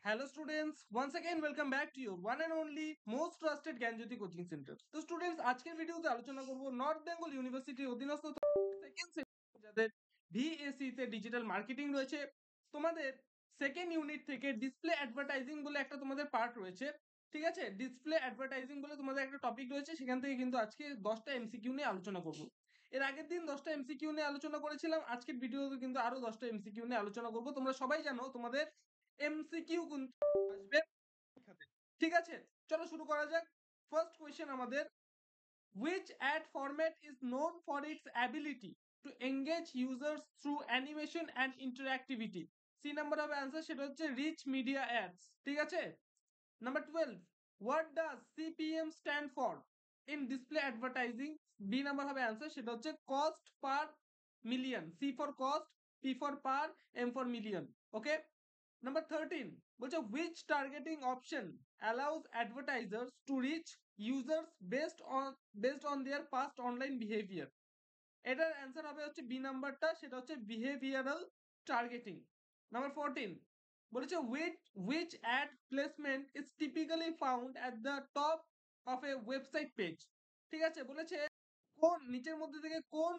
Hello students, once again welcome back to your one and only most trusted Gyanjyoti coaching centre. তো students আজকের ভিডিওতে আলোচনা করব north Bengal ইউনিভার্সিটির অধীনস্থ সেকেন্ড সেমিস্টার যাদের ভিএসসি তে ডিজিটাল মার্কেটিং রয়েছে, তোমাদের সেকেন্ড ইউনিট থেকে ডিসপ্লে অ্যাডভার্টাইজিং বলে একটা তোমাদের পার্ট রয়েছে। ঠিক আছে, ডিসপ্লে অ্যাডভার্টাইজিং বলে তোমাদের একটা টপিক রয়েছে, সেখান থেকে কিন্তু আজকে 10টা এমসিকিউ নিয়ে আলোচনা করব। এর আগের দিন 10টা এমসিকিউ নিয়ে আলোচনা করেছিলাম, আজকের ভিডিওতে কিন্তু আরো 10টা এমসিকিউ নিয়ে আলোচনা করব। তোমরা সবাই জানো তোমাদের এমসিকিউ কিন্তু আসবে পরীক্ষাতে। ঠিক আছে, চলো শুরু করা যাক। ফার্স্ট কোয়েশ্চেন আমাদের, which ad format is known for its ability to engage users through animation and interactivity? C number হবে অ্যান্সার, সেটা হচ্ছে রিচ মিডিয়া অ্যাডস। ঠিক আছে, number 12, what does CPM stand for in display advertising? B number হবে answer, সেটা হচ্ছে cost per million. C for cost, P for per, M for million. Okay, Number 13 বলছে which targeting option allows advertisers to reach users based on their past online behavior? এটার answer হবে হচ্ছে B নাম্বারটা, সেটা হচ্ছে behavioural targeting. Number 14 বলেছে which ad placement is typically found at the top of a website page? ঠিক আছে, বলেছে কোন নিচের মধ্যে থেকে কোন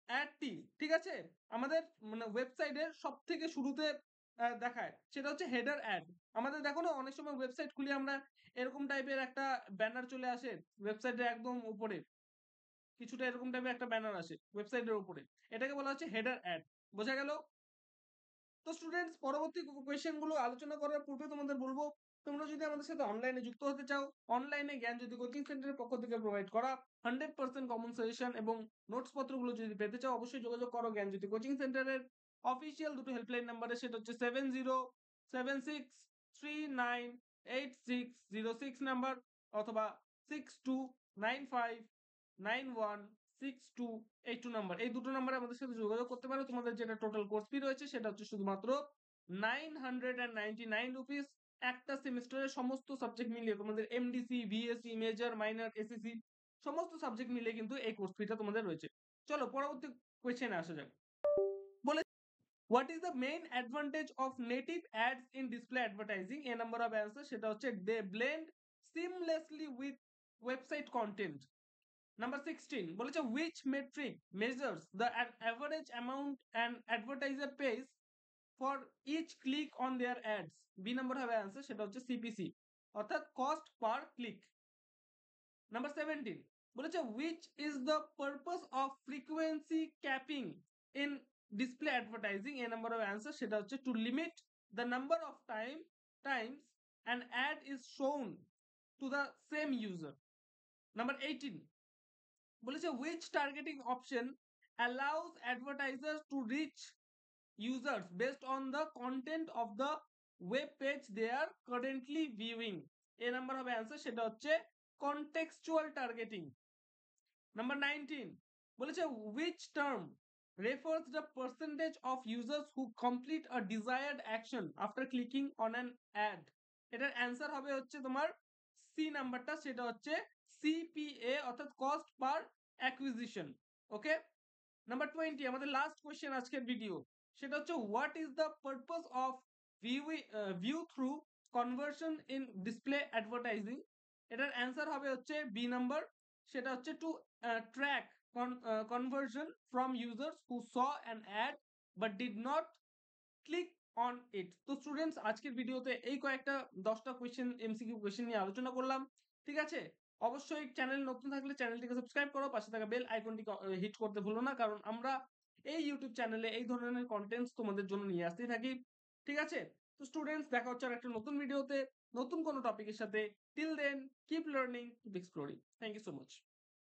অ্যাডটি, ঠিক আছে, আমাদের মানে ওয়েবসাইটের সব থেকে শুরুতে দেখায়, সেটা হচ্ছে হেডার অ্যাড। আমাদের দেখো না, অনেক সময় ওয়েবসাইট খুলি আমরা, এরকম টাইপের একটা ব্যানার চলে আসে ওয়েবসাইটের একদম উপরে, কিছুটা এরকম টাইপের একটা ব্যানার আসে ওয়েবসাইটের উপরে, এটাকে বলা হচ্ছে হেডার অ্যাড। বোঝা গেল? তো স্টুডেন্টস, পরবর্তী কোয়েশ্চেন গুলো আলোচনা করার পূর্বে তোমাদের বলবো, তোমরা যদি আমাদের সাথে অনলাইনে যুক্ত হতে চাও, অনলাইনে জ্ঞানজ্যোতি কোচিং সেন্টারের পক্ষ থেকে প্রোভাইড করা 100% কমন সাজেশন এবং নোটস পত্রগুলো যদি পেতে চাও, অবশ্যই যোগাযোগ করো জ্ঞানজ্যোতি কোচিং সেন্টারের অফিসিয়াল দুটো হেল্পলাইন নাম্বারে, সেটা হচ্ছে 7076398606 নাম্বার অথবা 6295916282 নাম্বার। এই দুটো নাম্বারে আমাদের সাথে যোগাযোগ করতে পারো। তোমাদের যেটা টোটাল কোর্স ফি রয়েছে সেটা হচ্ছে শুধুমাত্র 999 রুপিস। একটা সেমিস্টারের সমস্ত সাবজেক্ট মিলিয়ে তোমাদের MDC, VSC, major, minor, SSC সমস্ত সাবজেক্ট মিলিয়ে কিন্তু এই কোর্স ফিটা তোমাদের রয়েছে। চলো পরবর্তী কোয়েশ্চেনে আসা যাক। বলে what is the main advantage of native ads in display advertising? A number of answer, সেটা হচ্ছে they blend seamlessly with website content. Number 16 বলেছে which metric measures the average amount an advertiser pays for each click on their ads? B number হবে answer, সেটা হচ্ছে CPC অর্থাৎ cost per click. Number 17 বলেছে which is the purpose of frequency capping in display advertising? A number হবে answer, সেটা হচ্ছে to limit the number of times an ad is shown to the same user. Number 18 বলেছে which targeting option allows advertisers to reach users based on the content of the web page they are currently viewing? A number হবে answer, সেটা হচ্ছে contextual targeting. Number 19 বলেছে which term refers the percentage of users who complete a desired action after clicking on an ad? এটার answer হবে হচ্ছে তোমার C নাম্বারটা, সেটা হচ্ছে সিপিএ অর্থাৎ কস্ট পার অ্যাকুইজিশন। ওকে, নাম্বার 20 আমাদের লাস্ট কোয়েশ্চেন আজকের ভিডিও, সেটা হচ্ছে what is the purpose of view through conversion in display advertising? এটার অ্যান্সার হবে হচ্ছে বি নাম্বার, সেটা হচ্ছে two track conversion from users who saw an ad but did not click on it. তো students, আজকের ভিডিওতে এই কয়েকটা 10টা কোয়েশ্চেন এমসিকিউ কোয়েশ্চেন নিয়ে আলোচনা করলাম। ঠিক আছে, অবশ্যই চ্যানেল নতুন থাকলে চ্যানেলটিকে সাবস্ক্রাইব করো, পাশে থাকা বেল আইকনটি হিট করতে ভুলো না, কারণ আমরা এই ইউটিউব চ্যানেলে এই ধরনের কন্টেন্টস তোমাদের জন্য নিয়ে আসতেই থাকি। ঠিক আছে, তো স্টুডেন্টস, দেখা হচ্ছে আর একটা নতুন ভিডিওতে নতুন কোনো টপিকের সাথে। Till then, keep learning, keep exploring. Thank you so much.